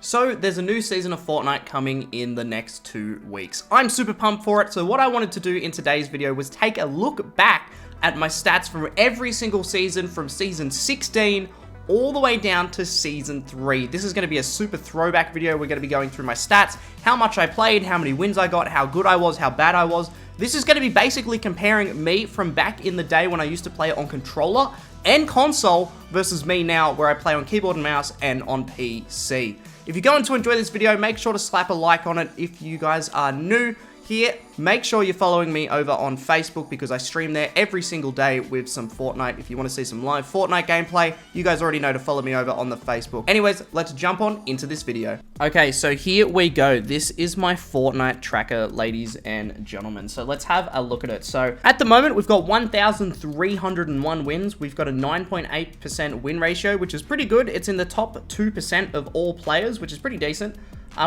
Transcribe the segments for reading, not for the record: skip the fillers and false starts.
So there's a new season of Fortnite coming in the next 2 weeks. I'm super pumped for it, so what I wanted to do in today's video was take a look back at my stats from every single season from season 16 all the way down to season 3. This is going to be a super throwback video. We're going to be going through my stats, how much I played, how many wins I got, how good I was, how bad I was. This is going to be basically comparing me from back in the day when I used to play on controller and console versus me now where I play on keyboard and mouse and on PC. If you're going to enjoy this video, make sure to slap a like on it. If you guys are new here, make sure you're following me over on Facebook because I stream there every single day with some Fortnite. If you want to see some live Fortnite gameplay, you guys already know to follow me over on the Facebook. Anyways, let's jump on into this video. Okay, so here we go. This is my Fortnite tracker, ladies and gentlemen. So let's have a look at it. So at the moment, we've got 1,301 wins. We've got a 9.8% win ratio, which is pretty good. It's in the top 2% of all players, which is pretty decent.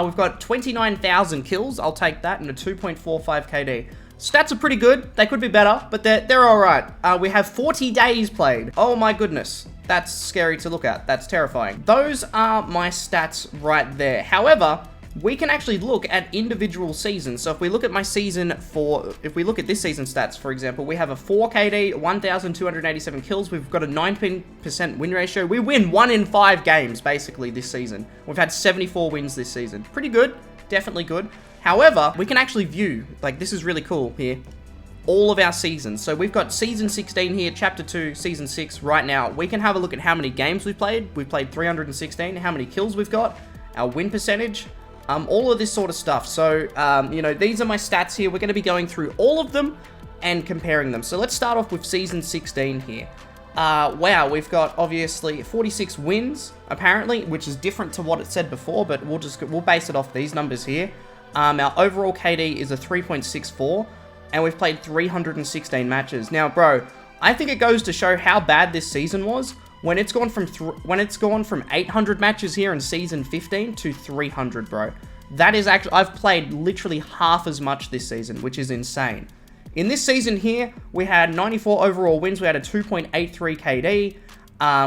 We've got 29,000 kills, I'll take that, and a 2.45 KD. Stats are pretty good, they could be better, but they're alright. We have 40 days played. Oh my goodness, that's scary to look at, that's terrifying. Those are my stats right there. However, we can actually look at individual seasons. So if we look at my season if we look at this season stats, for example, we have a 4 KD, 1,287 kills. We've got a 19% win ratio. We win 1 in 5 games, basically, this season. We've had 74 wins this season. Pretty good, definitely good. However, we can actually view, like this is really cool here, all of our seasons. So we've got season 16 here, chapter 2, season 6 right now. We can have a look at how many games we've played. We've played 316, how many kills we've got, our win percentage, all of this sort of stuff. So, you know, these are my stats here. We're going to be going through all of them and comparing them. So let's start off with season 16 here. Wow, we've got obviously 46 wins, apparently, which is different to what it said before, but we'll base it off these numbers here. Our overall KD is a 3.64, and we've played 316 matches. Now, bro, I think it goes to show how bad this season was when it's gone from 800 matches here in season 15 to 300, bro. That is actually, I've played literally half as much this season, which is insane. In this season here, we had 94 overall wins. We had a 2.83 KD.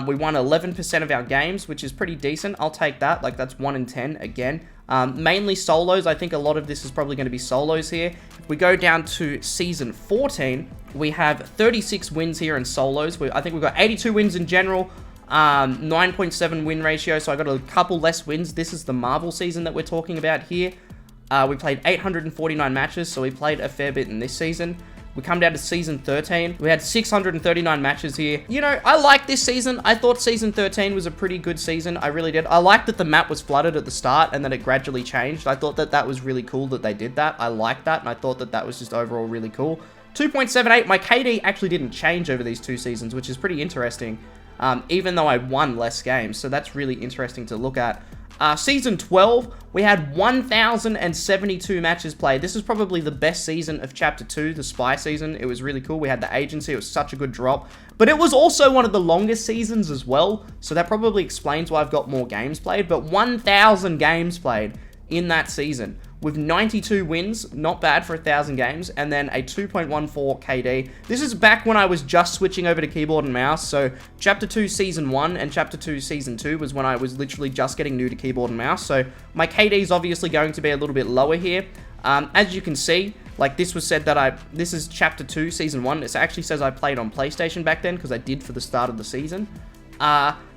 We won 11% of our games, which is pretty decent. I'll take that. Like, that's 1 in 10 again. Mainly solos. I think a lot of this is probably going to be solos here. If we go down to season 14, we have 36 wins here in solos. I think we've got 82 wins in general, 9.7 win ratio, so I got a couple less wins. This is the Marvel season that we're talking about here. We played 849 matches, so we played a fair bit in this season. We come down to season 13. We had 639 matches here. You know, I like this season. I thought season 13 was a pretty good season. I really did. I liked that the map was flooded at the start and then it gradually changed. I thought that that was really cool that they did that. I liked that, and I thought that that was just overall really cool. 2.78, my KD actually didn't change over these 2 seasons, which is pretty interesting, even though I won less games. So that's really interesting to look at. Season 12, we had 1,072 matches played. This is probably the best season of Chapter 2, the Spy season. It was really cool. We had the agency. It was such a good drop. But it was also one of the longest seasons as well. So that probably explains why I've got more games played. But 1,000 games played in that season, with 92 wins, not bad for 1,000 games, and then a 2.14 KD. This is back when I was just switching over to keyboard and mouse, so Chapter 2 Season 1 and Chapter 2 Season 2 was when I was literally just getting new to keyboard and mouse, so my KD is obviously going to be a little bit lower here. As you can see, like this was said that this is Chapter 2 Season 1, it actually says I played on PlayStation back then, because I did for the start of the season.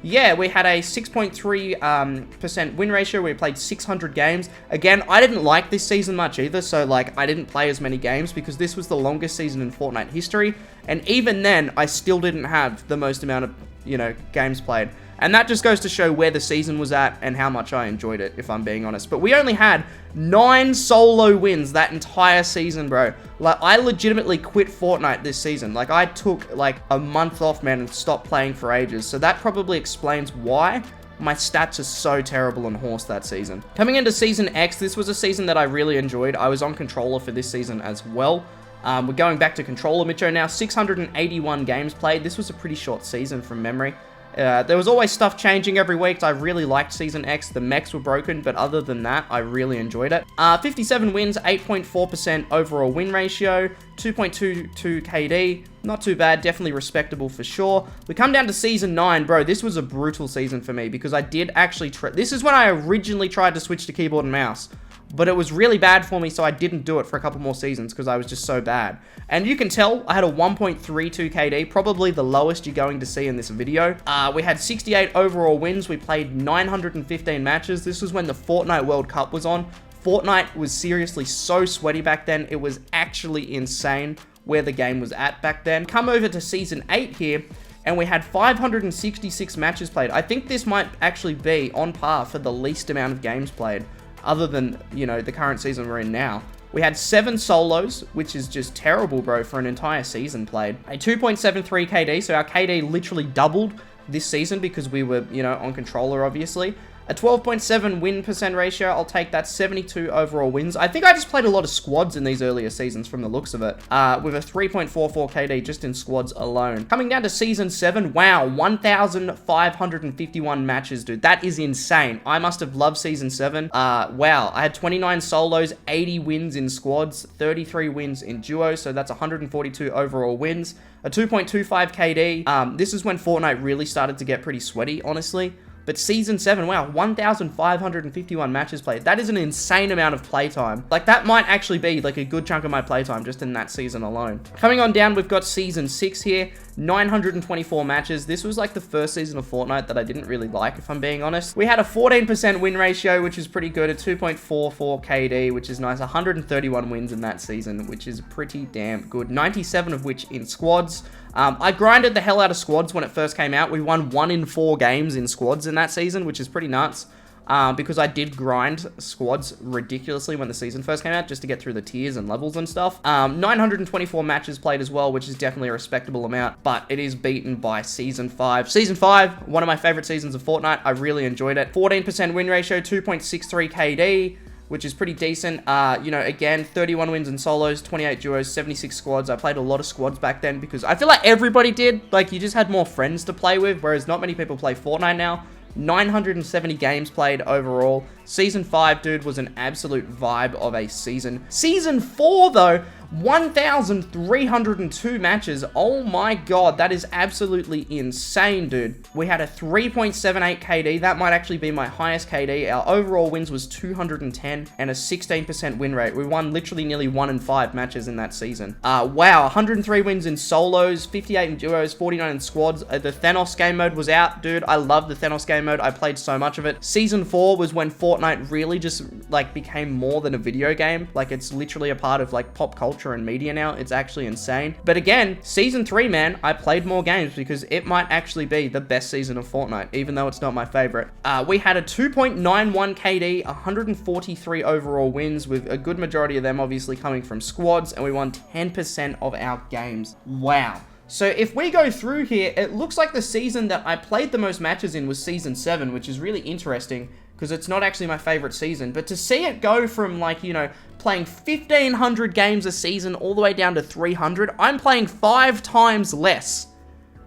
Yeah, we had a 6.3% win ratio. We played 600 games. Again, I didn't like this season much either, so like I didn't play as many games because this was the longest season in Fortnite history. And even then, I still didn't have the most amount of, you know, games played. And that just goes to show where the season was at and how much I enjoyed it, if I'm being honest. But we only had 9 solo wins that entire season, bro. Like, I legitimately quit Fortnite this season. Like, I took, like, a month off, man, and stopped playing for ages. So that probably explains why my stats are so terrible and horse that season. Coming into Season X, this was a season that I really enjoyed. I was on controller for this season as well. We're going back to controller Mitcho now. 681 games played. This was a pretty short season from memory. There was always stuff changing every week. I really liked Season X. The mechs were broken, but other than that, I really enjoyed it. 57 wins, 8.4% overall win ratio, 2.22 KD. Not too bad, definitely respectable for sure. We come down to Season 9. Bro, this was a brutal season for me because I did actually this is when I originally tried to switch to keyboard and mouse. But it was really bad for me, so I didn't do it for a couple more seasons because I was just so bad. And you can tell I had a 1.32 KD, probably the lowest you're going to see in this video. We had 68 overall wins. We played 915 matches. This was when the Fortnite World Cup was on. Fortnite was seriously so sweaty back then. It was actually insane where the game was at back then. Come over to Season 8 here, and we had 566 matches played. I think this might actually be on par for the least amount of games played, other than, you know, the current season we're in now. We had 7 solos, which is just terrible, bro, for an entire season played. A 2.73 KD, so our KD literally doubled this season because we were, you know, on controller, obviously. A 12.7 win percent ratio, I'll take that. 72 overall wins. I think I just played a lot of squads in these earlier seasons from the looks of it. With a 3.44 KD just in squads alone. Coming down to Season 7, wow, 1,551 matches, dude. That is insane. I must have loved Season 7. Wow, I had 29 solos, 80 wins in squads, 33 wins in duos, so that's 142 overall wins. A 2.25 KD. This is when Fortnite really started to get pretty sweaty, honestly. But Season 7, wow, 1,551 matches played. That is an insane amount of playtime. Like, that might actually be, like, a good chunk of my playtime just in that season alone. Coming on down, we've got Season 6 here. 924 matches. This was, like, the first season of Fortnite that I didn't really like, if I'm being honest. We had a 14% win ratio, which is pretty good. A 2.44 KD, which is nice. 131 wins in that season, which is pretty damn good. 97 of which in squads. I grinded the hell out of squads when it first came out. We won 1 in 4 games in squads in that season, which is pretty nuts. Because I did grind squads ridiculously when the season first came out, just to get through the tiers and levels and stuff. 924 matches played as well, which is definitely a respectable amount, but it is beaten by Season 5. Season 5, one of my favorite seasons of Fortnite. I really enjoyed it. 14% win ratio, 2.63 KD. Which is pretty decent. You know, again, 31 wins in solos, 28 duos, 76 squads. I played a lot of squads back then because I feel like everybody did. Like, you just had more friends to play with, whereas not many people play Fortnite now. 970 games played overall. Season 5, dude, was an absolute vibe of a season. Season 4, though, 1,302 matches. Oh my god, that is absolutely insane, dude. We had a 3.78 KD. That might actually be my highest KD. Our overall wins was 210 and a 16% win rate. We won literally nearly 1 in 5 matches in that season. Wow, 103 wins in solos, 58 in duos, 49 in squads. The Thanos game mode was out, dude. I love the Thanos game mode. I played so much of it. Season 4 was when Fortnite really just, like, became more than a video game. Like, it's literally a part of, like, pop culture and media now. It's actually insane. But again, Season 3, man, I played more games because it might actually be the best season of Fortnite, even though it's not my favorite. We had a 2.91 KD, 143 overall wins, with a good majority of them obviously coming from squads, and we won 10% of our games. Wow. So if we go through here, it looks like the season that I played the most matches in was Season 7, which is really interesting because it's not actually my favorite season. But to see it go from, like, you know, playing 1,500 games a season all the way down to 300, I'm playing 5 times less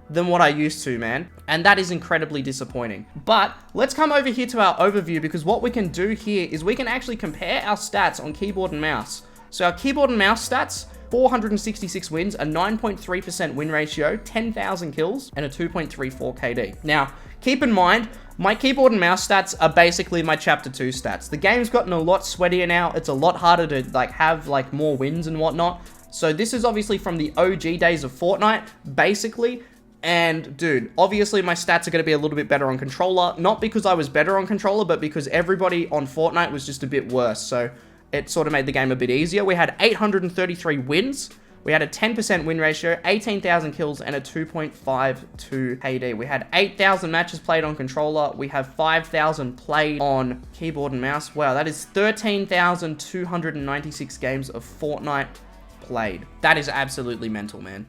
than what I used to, man. And that is incredibly disappointing. But let's come over here to our overview, because what we can do here is we can actually compare our stats on keyboard and mouse. So our keyboard and mouse stats: 466 wins, a 9.3% win ratio, 10,000 kills, and a 2.34 KD. Now, keep in mind, my keyboard and mouse stats are basically my Chapter 2 stats. The game's gotten a lot sweatier now. It's a lot harder to, like, have, like, more wins and whatnot. So this is obviously from the OG days of Fortnite, basically. And, dude, obviously my stats are going to be a little bit better on controller. Not because I was better on controller, but because everybody on Fortnite was just a bit worse. So it sort of made the game a bit easier. We had 833 wins. We had a 10% win ratio, 18,000 kills, and a 2.52 KD. We had 8,000 matches played on controller. We have 5,000 played on keyboard and mouse. Wow, that is 13,296 games of Fortnite played. That is absolutely mental, man.